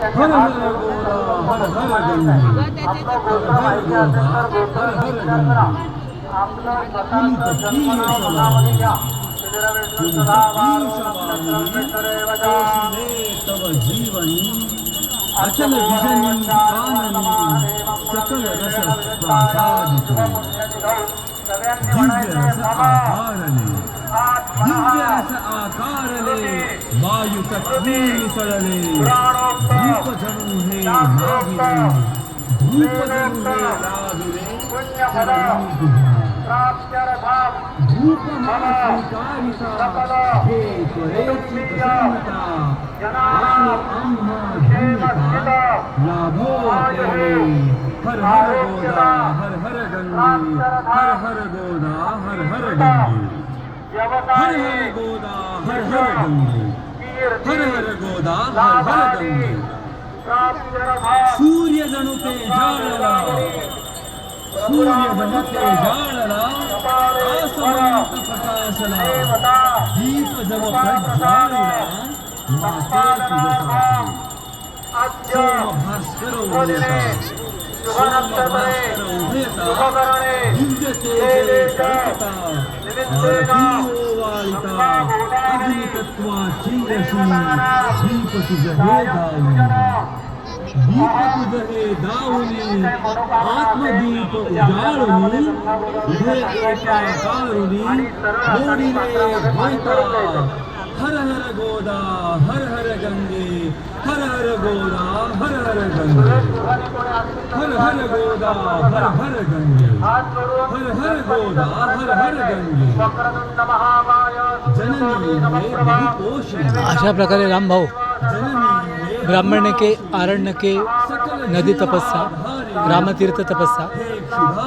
हर हर गोदा हर हर गंगे हर हर गोदा हर हर गंगे पुनित पीयूषवाहिनी पुनित पीयूषवाहिनी तोषिले तव जीवनी अचल विजनी काननी सकल रस प्रासादितो दिव्य रस आकारले दिव्य रस आकारले वायु तत्वे मिसळले धूप जणू हे लाविले धूप जणू हे लाविले धूप स्वीकारिता हे त्वरेची प्रसन्नता आणि आम्हा धन्यता लाभो ते हर हर गोदा हर हर गंगे हर हर गोदा हर हर गंगे हर हर गोदा हर हर गंगे हर हर गोदा हर हर गंगे सूर्य जणू ते जाळला सूर्य जणू ते जाळला आसमंत प्रकाशला दीप जव प्रज्वालिला माते तुझसाठी सोम भास्कर उदयता सोम भास्कर उदयता दिव्य तेजे प्रकटा आरती ओवाळिता अग्नितत्वाची अशी दीप तुझ हे दावणी दीप तुझ हे दावणी आत्मदीप उजाळुनी उभे एका कारुणी मोडीने होता हर हर गोदा हर हर गंगे हर हर गोदा हर हर गंगे हर हर गोदा हर हर गंगे हर हर गोदा हर हर गंगे जननी हे बहुपोषिणी अशा प्रकारे रामभाऊ ब्राह्मण के आरण्य के नदी तपस्या रामतीर्थ तपस्या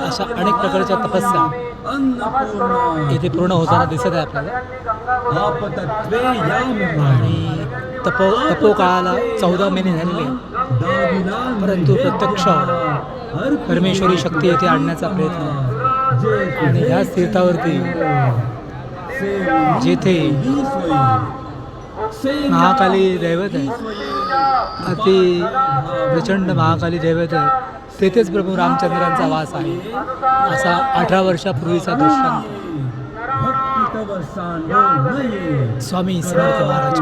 अशा अनेक प्रकारच्या तपस्या इथे पूर्ण होताना दिसत आहे आपल्याला आणि तपोकाळाला 14 महिने झालेले आहेत. परंतु प्रत्यक्ष परमेश्वरी शक्ती येथे आणण्याचा प्रयत्न आणि ह्याच तीर्थावरती जेथे महाकाली दैवत आहे अति प्रचंड महाकाली दैवत आहे तेथेच प्रभू रामचंद्रांचा वास आहे असा 18 वर्षापूर्वीचा दृष्टांत स्वामी समर्थ महाराज